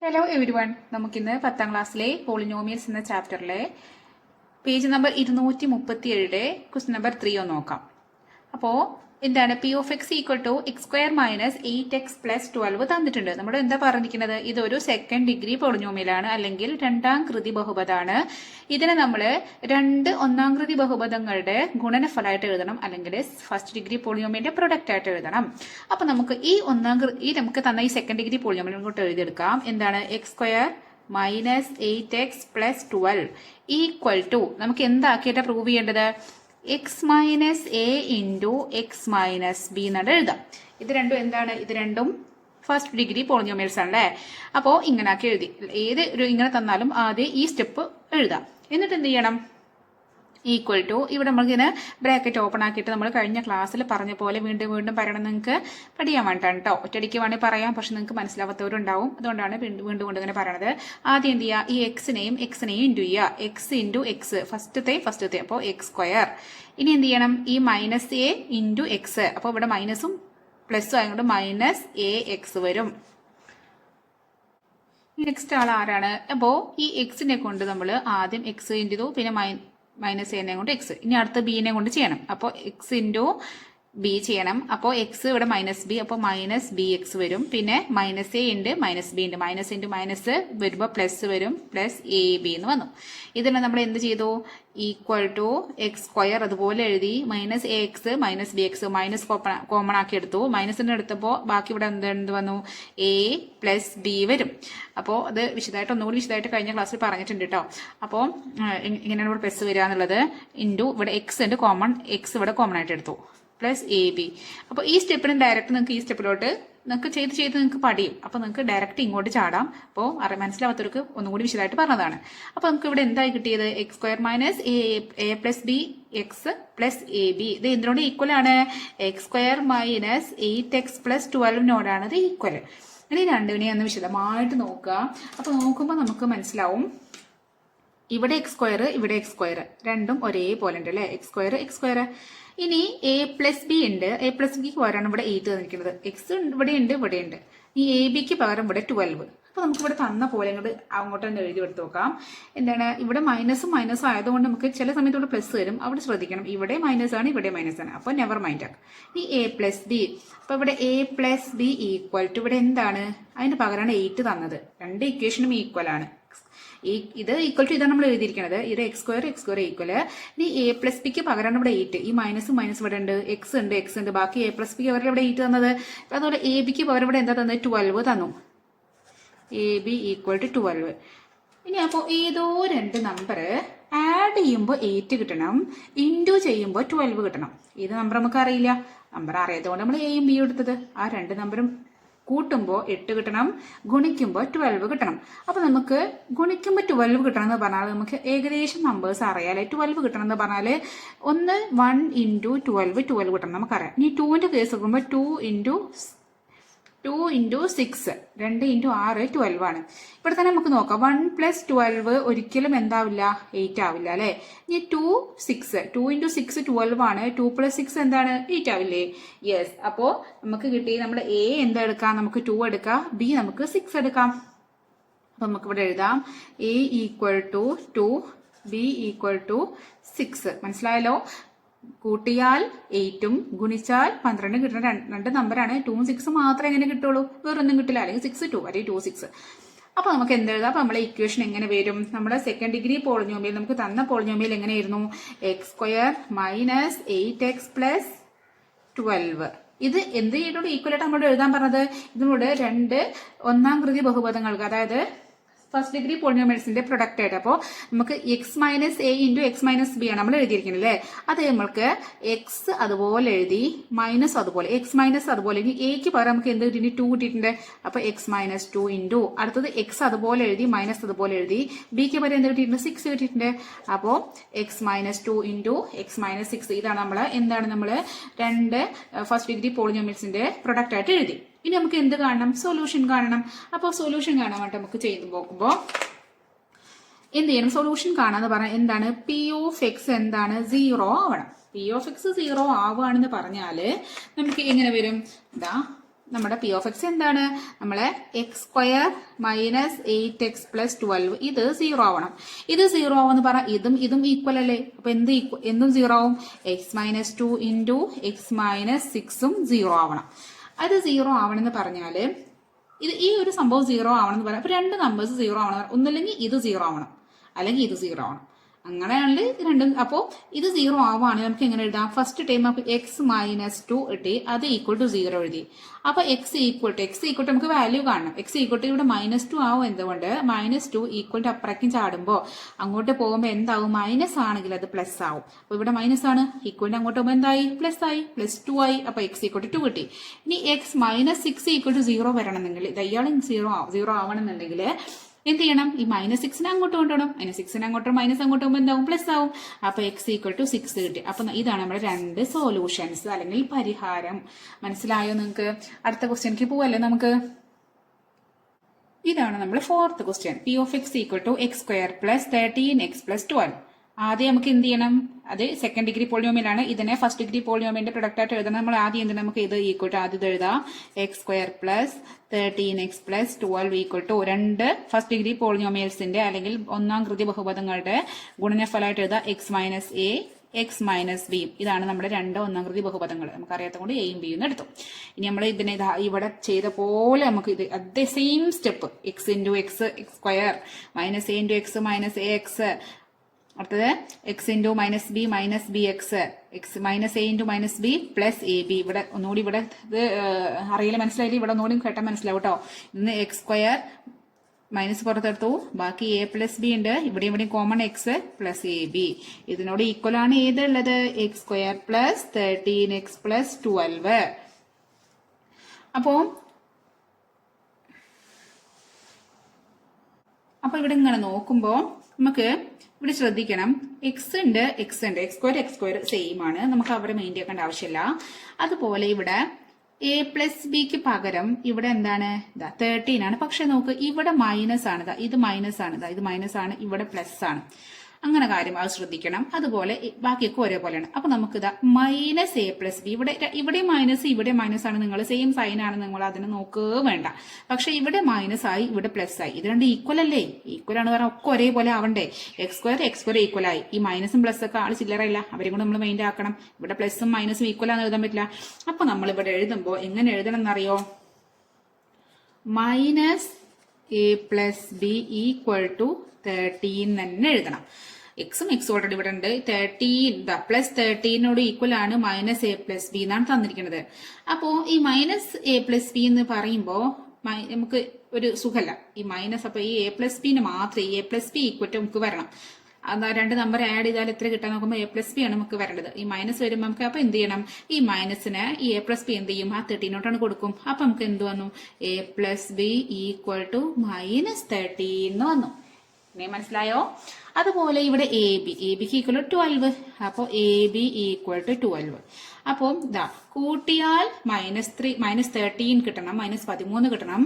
Hello every one. നമുക്കിന്ന് 10ാം ക്ലാസ്സിലെ polynomials എന്ന ചാപ്റ്ററിലെ പേജ് നമ്പർ 237 ക്വസ്റ്റ്യൻ നമ്പർ 3 ഒന്ന് നോക്കാം. അപ്പോൾ എന്താണ് P of X equal to X square minus 8x+12 തന്നിട്ടുണ്ട്. നമ്മൾ എന്താ പറഞ്ഞിരിക്കുന്നത്? ഇതൊരു സെക്കൻഡ് ഡിഗ്രി പോളിനോമിയലാണ്, അല്ലെങ്കിൽ രണ്ടാം കൃതി ബഹുപദമാണ്. ഇതിനെ നമ്മൾ രണ്ട് ഒന്നാം കൃതി ബഹുപദങ്ങളുടെ ഗുണനഫലമായിട്ട് എഴുതണം, അല്ലെങ്കിൽ ഫസ്റ്റ് ഡിഗ്രി പോളിനോമിയലിന്റെ പ്രൊഡക്റ്റ് ആയിട്ട് എഴുതണം. അപ്പൊ നമുക്ക് ഈ നമുക്ക് തന്ന ഈ സെക്കൻഡ് ഡിഗ്രി പോളിനോമിയൽ ഇങ്ങോട്ട് എഴുതിയെടുക്കാം. എന്താണ്? X square minus 8x+12 equal to നമുക്ക് എന്താക്കിയിട്ട് പ്രൂവ് ചെയ്യേണ്ടത്? X minus A into X minus B എന്നാണ് എഴുതാം. ഇത് രണ്ടും എന്താണ്? ഇത് രണ്ടും ഫസ്റ്റ് ഡിഗ്രി പോളിനോമിയൽസ് ആണല്ലേ. അപ്പോൾ ഇങ്ങനെ ആക്കി എഴുതി. ഏത് ഒരു ഇങ്ങനെ തന്നാലും ആദ്യം ഈ സ്റ്റെപ്പ് എഴുതാം. എന്നിട്ട് എന്ത് ചെയ്യണം? ഈക്വൽ ടു ഇവിടെ നമ്മളിങ്ങനെ ബ്രാക്കറ്റ് ഓപ്പൺ ആക്കിയിട്ട് നമ്മൾ കഴിഞ്ഞ ക്ലാസ്സിൽ പറഞ്ഞ പോലെ വീണ്ടും വീണ്ടും പറയണം. നിങ്ങൾക്ക് പഠിക്കാൻ വേണ്ടിയിട്ടാണ് കേട്ടോ. ഒറ്റയടിക്ക് വേണമെങ്കിൽ പറയാം, പക്ഷെ നിങ്ങൾക്ക് മനസ്സിലാവാത്തവരുണ്ടാവും. അതുകൊണ്ടാണ് വീണ്ടും വീണ്ടും ഇങ്ങനെ പറയണത്. ആദ്യം എന്ത് ചെയ്യുക? ഈ എക്സിനെയും ഇൻറ്റു ചെയ്യുക. എക്സ് ഇൻറ്റു എക്സ് ഫസ്റ്റത്തെ അപ്പോൾ എക്സ് സ്ക്വയർ. ഇനി എന്ത് ചെയ്യണം? ഈ മൈനസ് എ ഇൻറ്റു എക്സ്. അപ്പോൾ ഇവിടെ മൈനസും പ്ലസും ആയതുകൊണ്ട് മൈനസ് എ എക്സ് വരും. നെക്സ്റ്റ് ആൾ ആരാണ്? അപ്പോൾ ഈ എക്സിനെ കൊണ്ട് നമ്മൾ ആദ്യം എക്സ് ഇൻറ്റു ചെയ്തു, പിന്നെ മൈനസ് എന്നെ കൊണ്ട് എക്സ്. ഇനി അടുത്ത ബീനെ കൊണ്ട് ചെയ്യണം. അപ്പോൾ എക്സ് ഇൻറ്റു ബി ചെയ്യണം. അപ്പോൾ എക്സ് ഇവിടെ മൈനസ് ബി, അപ്പോൾ മൈനസ് ബി എക്സ് വരും. പിന്നെ മൈനസ് എ ഉണ്ട്, മൈനസ് ബി ഉണ്ട്. മൈനസ് ഇൻറ്റു മൈനസ് വരുമ്പോൾ പ്ലസ് വരും, പ്ലസ് എ ബി എന്ന് വന്നു. ഇതിനെ നമ്മൾ എന്ത് ചെയ്തു? ഈക്വൽ ടു എക്സ് സ്ക്വയർ അതുപോലെ എഴുതി. Minus A X minus B X minus common ആക്കി എടുത്തു. മൈനസിന് എടുത്തപ്പോൾ ബാക്കി ഇവിടെ എന്ത് വന്നു? എ പ്ലസ് ബി വരും. അപ്പോൾ അത് ഒന്നുകൂടി വിശദമായിട്ട് കഴിഞ്ഞ ക്ലാസ്സിൽ പറഞ്ഞിട്ടുണ്ട് കേട്ടോ. അപ്പോൾ ഇങ്ങനെയാണ് ഇവിടെ പ്ലസ് വരിക എന്നുള്ളത്. ഇൻറ്റു ഇവിടെ എക്സ് ഉണ്ട് കോമൺ, എക്സ് ഇവിടെ കോമൺ ആയിട്ട് എടുത്തു, പ്ലസ് എ ബി. അപ്പോൾ ഈ സ്റ്റെപ്പിന് ഡയറക്റ്റ് നിങ്ങൾക്ക് ഈ സ്റ്റെപ്പിലോട്ട് നിങ്ങൾക്ക് ചെയ്ത് നിങ്ങൾക്ക് പഠിയും. അപ്പോൾ നിങ്ങൾക്ക് ഡയറക്റ്റ് ഇങ്ങോട്ട് ചാടാം. അപ്പോൾ മനസ്സിലാവാത്തവർക്ക് ഒന്നുകൂടി വിശദമായിട്ട് പറഞ്ഞതാണ്. അപ്പോൾ നമുക്ക് ഇവിടെ എന്തായി കിട്ടിയത്? X square minus A plus B X plus A B. ഇത് എന്തിനോട് ഈക്വൽ ആണ്? എക്സ് സ്ക്വയർ മൈനസ് 8x+12നോടാണ് ഇത് ഈക്വൽ. ഇനി രണ്ടിനെ ഒന്ന് വിശദമായിട്ട് നോക്കുക. അപ്പോൾ നോക്കുമ്പോൾ നമുക്ക് മനസ്സിലാവും. ഇവിടെ എക്സ് സ്ക്വയർ, ഇവിടെ എക്സ് സ്ക്വയർ രണ്ടും ഒരേപോലെ ഉണ്ട് അല്ലേ? X square. ഇനി എ പ്ലസ് ബി ഉണ്ട്. എ പ്ലസ് ബിക്ക് പകരമാണ് ഇവിടെ 8 തന്നിരിക്കുന്നത്. എക്സ് ഇവിടെ ഉണ്ട്, ഇവിടെ ഉണ്ട്. ഈ എ ബിക്ക് പകരം ഇവിടെ 12. അപ്പൊ നമുക്ക് ഇവിടെ തന്ന പോലെ അങ്ങോട്ട് തന്നെ എഴുതി എടുത്ത് നോക്കാം. എന്താണ്? ഇവിടെ മൈനസും ആയതുകൊണ്ട് നമുക്ക് ചില സമയത്ത് ഇവിടെ പ്ലസ് വരും. അവിടെ ശ്രദ്ധിക്കണം. ഇവിടെ മൈനസ് ആണ്, ഇവിടെ മൈനസ് ആണ്. അപ്പൊ നെവർ മൈൻഡ് ആക്കാം. ഈ എ പ്ലസ് ബി. അപ്പൊ ഇവിടെ A plus B equal to ഇവിടെ എന്താണ്? അതിന് പകരമാണ് 8 തന്നത്. രണ്ട് ഇക്വേഷനും ഈക്വൽ ആണ്. ഇത് ഈക്വൽ ടു ഇതാണ് നമ്മൾ എഴുതിയിരിക്കുന്നത്. ഇത് എക്സ് സ്ക്വയർ ഈക്വൽ. ഇനി എ പ്ലസ് ബിക്ക് പകരമാണ് ഇവിടെ 8. ഈ മൈനസ് ഇവിടെ ഉണ്ട്, എക്സ് ഉണ്ട്. ബാക്കി എ പ്ലസ് ബിക്ക് പകരം ഇവിടെ 8 തന്നത്. അതുപോലെ എ ബിക്ക് പകരം ഇവിടെ എന്താ തന്നത്? 12 തന്നു. A B equal to 12. ഇനി അപ്പോൾ ഏതോ രണ്ട് നമ്പർ ആഡ് ചെയ്യുമ്പോൾ 8 കിട്ടണം, ഇൻറ്റു ചെയ്യുമ്പോൾ 12 കിട്ടണം. ഏത് നമ്പർ നമുക്ക് അറിയില്ല. നമ്പർ അറിയാത്തതുകൊണ്ട് നമ്മൾ എയും ബിയും എടുത്തത്. ആ രണ്ട് നമ്പറും കൂട്ടുമ്പോൾ 8 കിട്ടണം, ഗുണിക്കുമ്പോൾ 12 കിട്ടണം. അപ്പൊ നമുക്ക് ഗുണിക്കുമ്പോൾ 12 കിട്ടണം എന്ന് പറഞ്ഞാൽ നമുക്ക് ഏകദേശം നമ്പേഴ്സ് അറിയാലേ. 12 കിട്ടണം എന്ന് പറഞ്ഞാൽ 1 ഇൻറ്റു 12 കിട്ടണം നമുക്കറിയാം. ഇനി 2ന്റെ കേസ് നോക്കുമ്പോൾ 2 ഇൻറ്റു 6 2 ഇൻറ്റു 6 12 ആണ്. ഇവിടെ തന്നെ നമുക്ക് നോക്കാം. 1 + 12 ഒരിക്കലും എന്താവില്ല? 8 ആവില്ല അല്ലെ? ഇനി 2 ഇൻറ്റു 6 12 ആണ്. 2 + 6 എന്താണ്? 8 ആവില്ലേ? യെസ്. അപ്പോ നമുക്ക് കിട്ടി. നമ്മുടെ എ എന്താ എടുക്കാം? നമുക്ക് 2 എടുക്കാം, ബി നമുക്ക് 6 എടുക്കാം. അപ്പൊ നമുക്ക് ഇവിടെ എഴുതാം A equal to 2, B equal to 6. മനസ്സിലായല്ലോ? കൂട്ടിയാൽ 8ഉം ഗുണിച്ചാൽ 12 കിട്ടുന്ന രണ്ട് നമ്പറാണ്. 2ഉം 6 മാത്രമേ എങ്ങനെ കിട്ടുള്ളൂ, വേറൊന്നും കിട്ടില്ല. അല്ലെങ്കിൽ 6 2 അല്ലെങ്കിൽ 2 6. അപ്പൊ നമുക്ക് എന്തെഴുതാം? അപ്പൊ നമ്മളെ ഇക്വേഷൻ എങ്ങനെ വരും? നമ്മുടെ സെക്കൻഡ് ഡിഗ്രി പോളിനോമിയൽ നമുക്ക് തന്ന പോളിനോമിയൽ എങ്ങനെയായിരുന്നു? X square minus 8x+12. ഇത് എന്ത് ചെയ്തോട് ഈക്വൽ ആയിട്ട് നമ്മളോട് എഴുതാൻ പറഞ്ഞത്? ഇതിനോട് രണ്ട് ഒന്നാം കൃതി ബഹുപദങ്ങൾക്ക്, അതായത് ഫസ്റ്റ് ഡിഗ്രി പോളിനോമിയൽസിന്റെ പ്രൊഡക്റ്റ് ആയിട്ട്. അപ്പോൾ നമുക്ക് X minus A into X minus B ആണ് നമ്മൾ എഴുതിയിരിക്കുന്നത് അല്ലേ? അത് നമ്മൾക്ക് എക്സ് അതുപോലെ എഴുതി, മൈനസ് അതുപോലെ, എക്സ് മൈനസ് അതുപോലെ. ഇനി എക്ക് പകരം നമുക്ക് എന്ത് കിട്ടി? 2 കിട്ടിയിട്ടുണ്ട്. അപ്പൊ എക്സ് മൈനസ് 2 ഇൻറ്റു അടുത്തത് എക്സ് അതുപോലെ എഴുതി, മൈനസ് അതുപോലെ എഴുതി. ബിക്ക് പകരം എന്ത് കിട്ടിയിട്ടുണ്ട്? 6 കിട്ടിയിട്ടുണ്ട്. അപ്പോൾ X minus 2 into X minus 6. ഇതാണ് നമ്മൾ രണ്ട് ഫസ്റ്റ് ഡിഗ്രി പോളിനോമിയൽസിന്റെ പ്രൊഡക്റ്റ് ആയിട്ട് എഴുതി. ഇനി നമുക്ക് എന്ത് കാണണം? സൊല്യൂഷൻ കാണണം. അപ്പോൾ സൊല്യൂഷൻ കാണാൻ വേണ്ടി നമുക്ക് ചെയ്തു നോക്കുമ്പോൾ എന്ത് ചെയ്യണം? സൊല്യൂഷൻ കാണാന്ന് പറഞ്ഞാൽ എന്താണ്? പി ഓഫ് എക്സ് എന്താണ്? 0 ആവണം. പി ഓഫ് എക്സ് 0 ആവുകയാണെന്ന് പറഞ്ഞാല് നമുക്ക് എങ്ങനെ വരും? നമ്മുടെ പി ഓഫ് എക്സ് എന്താണ്? നമ്മളെ X square minus 8x plus 12 ഇത് 0 ആവണം. ഇത് 0 ആവുമെന്ന് പറഞ്ഞാൽ ഇതും ഈക്വൽ അല്ലേ? അപ്പൊ എന്തും 0 ആവും. X minus 2 into X minus 6ഉം 0 ആവണം. അത് 0 ആവണമെന്ന് പറഞ്ഞാല് ഈ ഒരു സംഭവം 0 ആവണമെന്ന് പറയാം. അപ്പൊ രണ്ട് നമ്പേഴ്സ് 0 ആവണം. ഒന്നില്ലെങ്കിൽ ഇത് 0 ആവണം, അല്ലെങ്കിൽ ഇത് 0 ആവണം. അങ്ങനെയാണെങ്കിൽ രണ്ടും. അപ്പോൾ ഇത് 0 ആവുകയാണെങ്കിൽ നമുക്ക് എങ്ങനെ എഴുതാം? ഫസ്റ്റ് ടൈം അപ്പൊ എക്സ് മൈനസ് 2 ഇട്ടി അത് ഈക്വൽ ടു 0 എഴുതി. അപ്പൊ എക്സ് ഈക്വൽ ടു നമുക്ക് വാല്യൂ കാണണം. എക്സ് ഈക്വൽ ടു ഇവിടെ -2 ആവും. എന്തുകൊണ്ട്? -2 ഈക്വൽ ടു അപ്പുറേക്കും ചാടുമ്പോൾ അങ്ങോട്ട് പോകുമ്പോൾ എന്താവും? മൈനസ് ആണെങ്കിൽ അത് പ്ലസ് ആവും. അപ്പൊ ഇവിടെ മൈനസ് ആണ്, ഈക്വലിന്റെ അങ്ങോട്ട് പോകുമ്പോൾ എന്തായി? പ്ലസ് ആയി, +2 ആയി. അപ്പൊ എക്സ് ഈക്വൽ ടു 2 കിട്ടി. ഇനി എക്സ് മൈനസ് 6 ഈക്വൽ ടു 0 വരണമെന്നെങ്കിൽ ഇയാളും 0 ആവണമെന്നുണ്ടെങ്കിൽ എന്ത് ചെയ്യണം? ഈ -6നെ അങ്ങോട്ട് കൊണ്ടുപോകണം. -6നെ അങ്ങോട്ടും മൈനസ് അങ്ങോട്ട് പോകുമ്പോൾ എന്താവും? പ്ലസ് ആവും. അപ്പൊ എക്സ് ഈക്വൽ ടു 6 കിട്ടി. അപ്പൊ ഇതാണ് നമ്മുടെ രണ്ട് സൊല്യൂഷൻസ് അല്ലെങ്കിൽ പരിഹാരം. മനസ്സിലായോ നിങ്ങൾക്ക്? അടുത്ത ക്വസ്റ്റ്യനിലേക്ക് പോവല്ലേ നമുക്ക്? ഇതാണ് നമ്മൾ 4th question. P of X equal to X square plus 13x plus 12. ആദ്യം നമുക്ക് എന്ത് ചെയ്യണം? അത് സെക്കൻഡ് ഡിഗ്രി പോളിനോമിയലാണ്. ഇതിനെ ഫസ്റ്റ് ഡിഗ്രി പോളിനോമിയന്റെ പ്രൊഡക്റ്റ് ആയിട്ട് എഴുതണം. നമ്മൾ ആദ്യം എന്ത് നമുക്ക് ഇത് ഈക്വൽ ടു ആദ്യം എഴുതാം. X square plus 13x plus 12 equal to രണ്ട് ഫസ്റ്റ് ഡിഗ്രി പോളിനോമിയൽസിന്റെ അല്ലെങ്കിൽ ഒന്നാം കൃതി ബഹുപദങ്ങളുടെ ഗുണനഫലമായിട്ട് എഴുതാം. X minus A X minus B. ഇതാണ് നമ്മുടെ രണ്ട് ഒന്നാം കൃതി ബഹുപദങ്ങൾ. നമുക്കറിയാത്ത കൊണ്ട് എയും ബിയും എടുത്തു. ഇനി നമ്മൾ ഇതിനെ ഇവിടെ ചെയ്ത പോലെ നമുക്ക് ഇത് അതേ same step X into X square minus A into X minus A X. അടുത്തത് X into minus B X minus A into minus B plus A B. ഇവിടെ ഒന്നുകൂടി ഇവിടെ ഇത് അറിയില്ല, മനസ്സിലായില്ല. ഇവിടെ ഒന്നുകൂടി കേട്ടാൽ മനസ്സിലാവും കേട്ടോ. ഇന്ന് എക്സ് സ്ക്വയർ മൈനസ് പുറത്തെടുത്തു, ബാക്കി എ പ്ലസ് ബി ഉണ്ട്. ഇവിടെ common X plus A B. ഇതിനോട് ഈക്വൽ ആണ് ഏതുള്ളത്? X square plus 13x plus 12. അപ്പൊ ഇവിടെ ഇങ്ങനെ നോക്കുമ്പോ നമുക്ക് ഇവിടെ ശ്രദ്ധിക്കണം. എക്സ് ഉണ്ട്. എക്സ് സ്ക്വയർ സെയിം ആണ്. നമുക്ക് അവരെ മെയിൻ ആക്കേണ്ട ആവശ്യമില്ല. അതുപോലെ ഇവിടെ എ പ്ലസ് ബിക്ക് പകരം ഇവിടെ എന്താണ്? 13 ആണ്. പക്ഷെ നോക്ക് ഇവിടെ മൈനസ് ആണ്. ഇത് മൈനസ് ആണ്. ഇത് മൈനസ് ആണ്. ഇവിടെ പ്ലസ് ആണ്. അങ്ങനെ കാര്യം അത് ശ്രദ്ധിക്കണം. അതുപോലെ ബാക്കിയൊക്കെ ഒരേപോലെയാണ്. അപ്പൊ നമുക്ക് മൈനസ് എ പ്ലസ് ബി. ഇവിടെ മൈനസ് ഇവിടെ മൈനസ് ആണ്. നിങ്ങൾ സെയിം സൈൻ ആണ്, നിങ്ങൾ അതിനെ നോക്കുക വേണ്ട. പക്ഷെ ഇവിടെ മൈനസ് ആയി, ഇവിടെ പ്ലസ് ആയി. ഇത് രണ്ട് ഈക്വൽ അല്ലേ? ഈക്വൽ ആണ് പറഞ്ഞാൽ ഒക്കെ ഒരേപോലെ ആവണ്ടേ? എക്സ് സ്ക്വയർ ഈക്വൽ ആയി. ഈ മൈനസും പ്ലസ് ഒക്കെ ആൾ ചില്ലറയില്ല, അവരെ കൂടെ നമ്മൾ മൈൻഡ് ആക്കണം. ഇവിടെ പ്ലസും മൈനസും ഈക്വൽ ആണെന്ന് എഴുതാൻ പറ്റില്ല. അപ്പൊ നമ്മൾ ഇവിടെ എഴുതുമ്പോൾ എങ്ങനെ എഴുതണം എന്നറിയോ? Minus A plus B equal to 13 തന്നെ എഴുതണം. എക്സും ഓൾറെഡി ഇവിടെ ഉണ്ട്. 13 പ്ലസ് 13നോട് ഈക്വൽ ആണ് മൈനസ് എ പ്ലസ് ബി എന്നാണ് തന്നിരിക്കുന്നത്. അപ്പോ ഈ മൈനസ് എ പ്ലസ് ബി എന്ന് പറയുമ്പോ നമുക്ക് ഒരു സുഖല്ല ഈ മൈനസ്. അപ്പൊ ഈ എ പ്ലസ് ബിന് മാത്രമേ A plus B equal to നമുക്ക് വരണം. രണ്ട് നമ്പർ ആഡ് ചെയ്താൽ എത്ര കിട്ടാൻ നോക്കുമ്പോൾ എ പ്ലസ് ബി ആണ് നമുക്ക് വരേണ്ടത്. ഈ മൈനസ് വരുമ്പോൾ നമുക്ക് അപ്പൊ എന്ത് ചെയ്യണം? ഈ മൈനസിന് ഈ എ പ്ലസ് ബി എന്ത് ചെയ്യും? ആ 13നോട്ടാണ് കൊടുക്കും. അപ്പൊ നമുക്ക് എന്ത് വന്നു? A plus B equal to minus 13 എന്ന് വന്നു. മനസ്സിലായോ? അതുപോലെ ഇവിടെ എ ബിക്ക് ഈക്വൽ ടു 12. അപ്പോൾ എ ബി ഈക്വൽ ടു 12. അപ്പോൾ കൂട്ടിയാൽ മൈനസ് 13 കിട്ടണം, മൈനസ് 13 കിട്ടണം,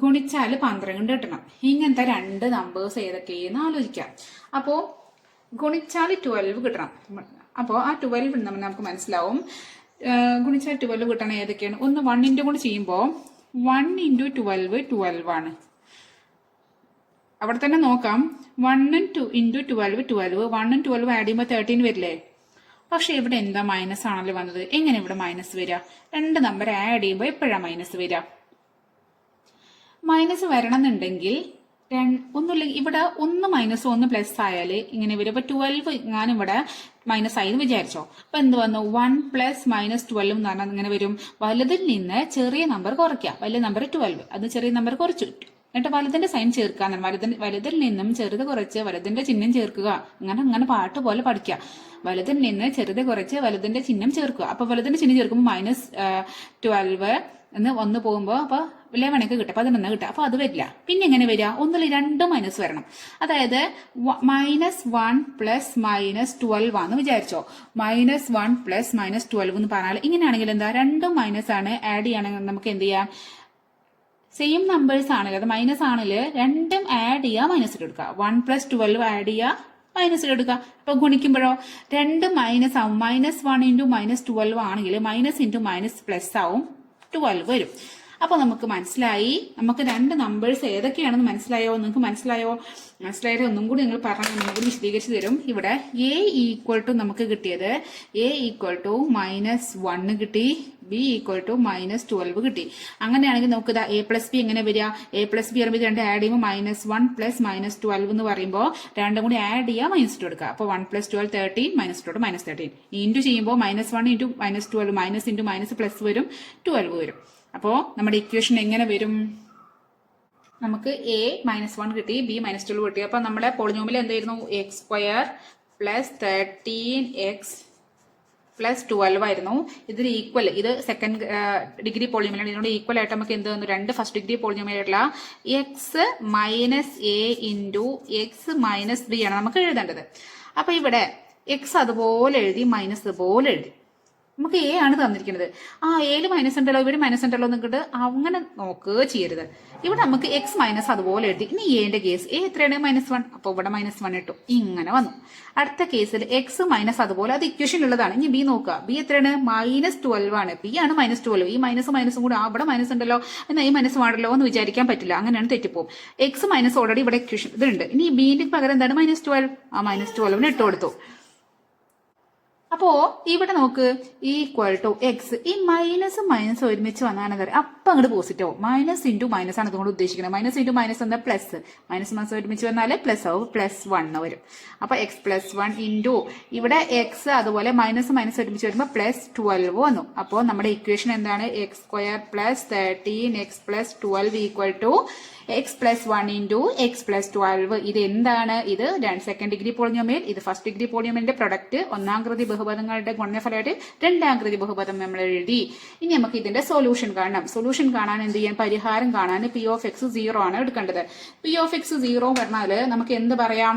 ഗുണിച്ചാൽ 12 കിട്ടണം. ഇങ്ങനത്തെ രണ്ട് നമ്പേഴ്സ് ഏതൊക്കെയെന്ന് ആലോചിക്കാം. അപ്പോൾ ഗുണിച്ചാൽ 12 കിട്ടണം. അപ്പോൾ ആ 12 നമുക്ക് മനസ്സിലാവും. ഗുണിച്ചാൽ 12 കിട്ടണം ഏതൊക്കെയാണ്? ഒന്ന് 1 കൊണ്ട് ചെയ്യുമ്പോൾ 1 × 12 12 ആണ്. അവിടെ തന്നെ നോക്കാം. 1 × 12 12. 1 × 12 ആഡ് ചെയ്യുമ്പോൾ 13 വരില്ലേ? പക്ഷെ ഇവിടെ എന്താ മൈനസ് ആണല്ലോ വന്നത്. എങ്ങനെ ഇവിടെ മൈനസ് വരിക? രണ്ട് നമ്പർ ആഡ് ചെയ്യുമ്പോൾ എപ്പോഴാണ് മൈനസ് വരിക? മൈനസ് വരണം എന്നുണ്ടെങ്കിൽ ഒന്നുമില്ലെങ്കിൽ ഇവിടെ 1 മൈനസ് 1 പ്ലസ് ആയാൽ ഇങ്ങനെ വരും. അപ്പൊ 12 ഞാൻ ഇവിടെ മൈനസ് ആയി എന്ന് വിചാരിച്ചോ. അപ്പൊ എന്ത് വന്നു? 1 പ്ലസ് മൈനസ് 12 എന്ന് പറഞ്ഞാൽ ഇങ്ങനെ വരും. വലുതിൽ നിന്ന് ചെറിയ നമ്പർ കുറയ്ക്കുക. വലിയ നമ്പർ 12, അത് ചെറിയ നമ്പർ കുറച്ചു. എന്നിട്ട് വലുതിന്റെ സൈൻ ചേർക്കുക. വലുതിൽ നിന്നും ചെറുത് കുറച്ച് വലുതിന്റെ ചിഹ്നം ചേർക്കുക. അങ്ങനെ പാട്ട് പോലെ പഠിക്കുക. വലുതിൽ നിന്ന് ചെറുത് കുറച്ച് വലുതിന്റെ ചിഹ്നം ചേർക്കുക. അപ്പൊ വലുതിന്റെ ചിഹ്നം ചേർക്കുമ്പോൾ മൈനസ് 12 എന്ന് 1 പോകുമ്പോൾ അപ്പൊ 11 കിട്ടും, 11 കിട്ടുക. അപ്പൊ അത് വരില്ല. പിന്നെ എങ്ങനെ വരിക? ഒന്നിൽ 2 മൈനസ് വരണം. അതായത് -1 പ്ലസ് -12 ആണെന്ന് വിചാരിച്ചോ. -1 പ്ലസ് -12 എന്ന് പറഞ്ഞാൽ ഇങ്ങനെയാണെങ്കിൽ എന്താ? 2 മൈനസ് ആണ്. ആഡ് ചെയ്യണമെങ്കിൽ നമുക്ക് എന്ത് ചെയ്യാം? സെയിം നമ്പേഴ്സ് ആണെങ്കിൽ അത് മൈനസ് ആണെങ്കിൽ രണ്ടും ആഡ് ചെയ്യുക, മൈനസിൽ എടുക്കുക. 1 + 12 ആഡ് ചെയ്യുക, മൈനസിൽ എടുക്കുക. അപ്പൊ ഗുണിക്കുമ്പോഴോ 2 മൈനസ് ആവും. -1 × -12 ആണെങ്കിൽ മൈനസ് ഇൻറ്റു മൈനസ് പ്ലസ് ആവും. 12 വരും. അപ്പൊ നമുക്ക് മനസ്സിലായി, നമുക്ക് രണ്ട് നമ്പേഴ്സ് ഏതൊക്കെയാണെന്ന് മനസ്സിലായോ? നിങ്ങൾക്ക് മനസ്സിലായത് ഒന്നും കൂടി നിങ്ങൾ പറഞ്ഞാൽ ഒന്നും കൂടി വിശദീകരിച്ച് തരും. ഇവിടെ a ഈക്വൽ ടു നമുക്ക് കിട്ടിയത് a ഈക്വൽ ടു -1 കിട്ടി, b ഈക്വൽ ടു -12 കിട്ടി. അങ്ങനെയാണെങ്കിൽ നമുക്ക് ഇതാ a പ്ലസ് ബി എങ്ങനെ വരിക? a പ്ലസ് ബി പറയുമ്പോൾ രണ്ട് ആഡ് ചെയ്യുമ്പോൾ -1 പ്ലസ് -12 എന്ന് പറയുമ്പോൾ രണ്ടും കൂടി ആഡ് ചെയ്യുക, -2 എടുക്കുക. അപ്പോൾ 1 + 12 13, -12 -13. ഇൻറ്റു ചെയ്യുമ്പോൾ -1 into -12 minus into minus plus വരും, 12 വരും. അപ്പോൾ നമ്മുടെ ഇക്വേഷൻ എങ്ങനെ വരും? നമുക്ക് a -1 കിട്ടി, b -12 കിട്ടി. അപ്പൊ നമ്മുടെ പോളിനോമിയൽ എന്തായിരുന്നു? x² + 13x + 12 ആയിരുന്നു. ഇതിന് ഈക്വൽ, ഇത് സെക്കൻഡ് ഡിഗ്രി പോളിനോമിയലാണ്. ഇതിനോട് ഈക്വൽ ആയിട്ട് നമുക്ക് എന്ത് തന്നു? രണ്ട് ഫസ്റ്റ് ഡിഗ്രി പോളിനോമിയൽ ആയിട്ടുള്ള x - a into x - b ആണ് നമുക്ക് എഴുതേണ്ടത്. അപ്പൊ ഇവിടെ x അതുപോലെ എഴുതി, മൈനസ് അതുപോലെ എഴുതി. നമുക്ക് a ആണ് തന്നിരിക്കുന്നത്. എയിൽ മൈനസ് ഉണ്ടല്ലോ, ഇവിടെ മൈനസ് ഉണ്ടല്ലോ എന്നിട്ട് അങ്ങനെ നോക്കുക ചെയ്യരുത്. ഇവിടെ നമുക്ക് x മൈനസ് അതുപോലെ എഴുതി. ഇനി എന്റെ കേസ് a എത്രയാണ്? -1. അപ്പോൾ ഇവിടെ -1 ഇട്ടു, ഇങ്ങനെ വന്നു. അടുത്ത കേസിൽ x മൈനസ് അതുപോലെ, അത് ഇക്വേഷൻ ഉള്ളതാണ്. ഇനി b നോക്കുക, b എത്രയാണ്? -12 ആണ്. b ആണ് -12. ഈ മൈനസും കൂടെ ഇവിടെ മൈനസ് ഉണ്ടല്ലോ, എന്നാൽ ഈ മൈനസ് ആണല്ലോ എന്ന് വിചാരിക്കാൻ പറ്റില്ല, അങ്ങനെയാണ് തെറ്റിപ്പോവും. x മൈനസ് ഓൾറെഡി ഇവിടെ ഇക്വേഷൻ ഇതുണ്ട്. ഇനി ബിന്റെ പകരം എന്താണ്? -12. ആ -12 ഇട്ട് കൊടുത്തു. അപ്പോ ഇവിടെ നോക്ക്, ഈക്വൽ ടു എക്സ്, ഈ മൈനസ് ഒരുമിച്ച് വന്നാണ് അപ്പൊ അങ്ങോട്ട് പോസിറ്റീവ്. മൈനസ് ഇൻറ്റു മൈനസ് ആണ് ഇതുകൊണ്ട് ഉദ്ദേശിക്കുന്നത്. മൈനസ് ഇൻറ്റു മൈനസ് എന്താ? പ്ലസ്. മൈനസ് ഒരുമിച്ച് വന്നാൽ പ്ലസ് ആവും, +1 വരും. അപ്പൊ എക്സ് +1 ഇൻറ്റു ഇവിടെ എക്സ് അതുപോലെ മൈനസ് ഒരുമിച്ച് വരുമ്പോൾ +12 വന്നു. അപ്പോൾ നമ്മുടെ ഇക്വേഷൻ എന്താണ്? x² + 13x + 12 equal to x +1 into x +12. ഇത് എന്താണ്? ഇത് സെക്കൻഡ് ഡിഗ്രി പോളിനോമിയൽ, ഇത് ഫസ്റ്റ് ഡിഗ്രി പോളിനോമിയലിന്റെ പ്രൊഡക്റ്റ്, ഒന്നാംകൃതി ബഹുപദങ്ങളുടെ ഗുണനഫലമായിട്ട് രണ്ടാംകൃതി ബഹുപദം നമ്മൾ എഴുതി. ഇനി നമുക്ക് ഇതിന്റെ സൊല്യൂഷൻ കാണണം. സൊല്യൂഷൻ കാണാൻ എന്ത് ചെയ്യാൻ? പരിഹാരം കാണാൻ p(x) 0 ആണ് എടുക്കേണ്ടത്. p(x) 0 പറഞ്ഞാൽ നമുക്ക് എന്ത് പറയാം?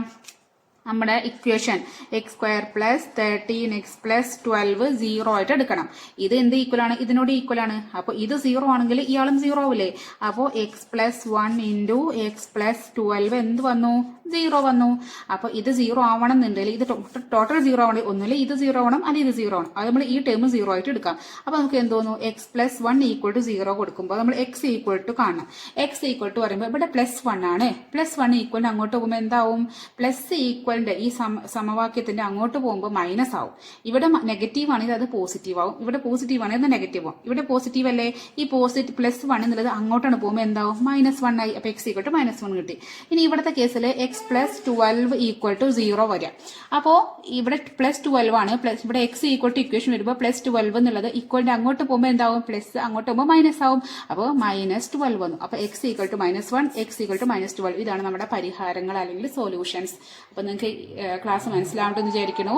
നമ്മുടെ ഇക്വേഷൻ x² + 13x + 12 0 ആയിട്ട് എടുക്കണം. ഇത് എന്ത് ഈക്വൽ ആണ്? ഇതിനോട് ഈക്വൽ ആണ്. അപ്പോൾ ഇത് 0 ആണെങ്കിൽ ഇയാളും 0 ആവില്ലേ? അപ്പോൾ x +1 ഇൻറ്റു x +12 എന്ത് വന്നു? 0 വന്നു. അപ്പൊ ഇത് 0 ആവണം എന്നുണ്ടെങ്കിൽ, ഇത് ടോട്ടൽ 0 ആവണം, ഒന്നുമില്ല ഇത് 0 ആവണം, അല്ലെങ്കിൽ ഇത് 0 ആണ്. അത് നമ്മൾ ഈ ടേം 0 ആയിട്ട് എടുക്കാം. അപ്പൊ നമുക്ക് എന്ത് തോന്നുന്നു? x +1 = 0 കൊടുക്കുമ്പോൾ നമ്മൾ x = കാണണം. x = പറയുമ്പോൾ ഇവിടെ +1 ആണ്. +1 ഈക്വൽ അങ്ങോട്ട് പോകുമ്പോൾ എന്താവും? പ്ലസ് ഈക്വലിന്റെ ഈ സമവാക്യത്തിന്റെ അങ്ങോട്ട് പോകുമ്പോൾ മൈനസ് ആവും. ഇവിടെ നെഗറ്റീവ് ആണെങ്കിൽ അത് പോസിറ്റീവ് ആവും, ഇവിടെ പോസിറ്റീവ് ആണെങ്കിൽ അത് നെഗറ്റീവ് ആവും. ഇവിടെ പോസിറ്റീവ് അല്ലേ? ഈ +1 എന്നുള്ളത് അങ്ങോട്ടാണ് പോകുമ്പോൾ എന്താവും? -1 ആയി. അപ്പൊ x = -1 കിട്ടി. ഇനി ഇവിടുത്തെ കേസിൽ x +12 = 0 വരിക. അപ്പോ ഇവിടെ +12 ആണ്. ഇവിടെ x = ഇക്വേഷൻ വരുമ്പോൾ +12 എന്നുള്ളത് ഈക്വലിന്റെ അങ്ങോട്ട് പോകുമ്പോൾ എന്താവും? പ്ലസ്, അങ്ങോട്ട് പോകുമ്പോൾ മൈനസ് ആവും. അപ്പോൾ -12 വന്നു. അപ്പൊ x = -1, x = -12. ഇതാണ് നമ്മുടെ പരിഹാരങ്ങൾ അല്ലെങ്കിൽ സൊല്യൂഷൻസ്. അപ്പൊ നിങ്ങൾക്ക് ക്ലാസ് മനസ്സിലാവേണ്ടെന്ന് വിചാരിക്കണു.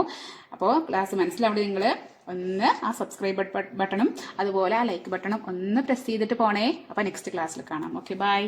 അപ്പോൾ ക്ലാസ് മനസ്സിലാവേണ്ടി നിങ്ങൾ ഒന്ന് ആ സബ്സ്ക്രൈബ് ബട്ടണും അതുപോലെ ആ ലൈക്ക് ബട്ടണും ഒന്ന് പ്രസ് ചെയ്തിട്ട് പോണേ. അപ്പൊ നെക്സ്റ്റ് ക്ലാസ്സിൽ കാണാം. Okay, by.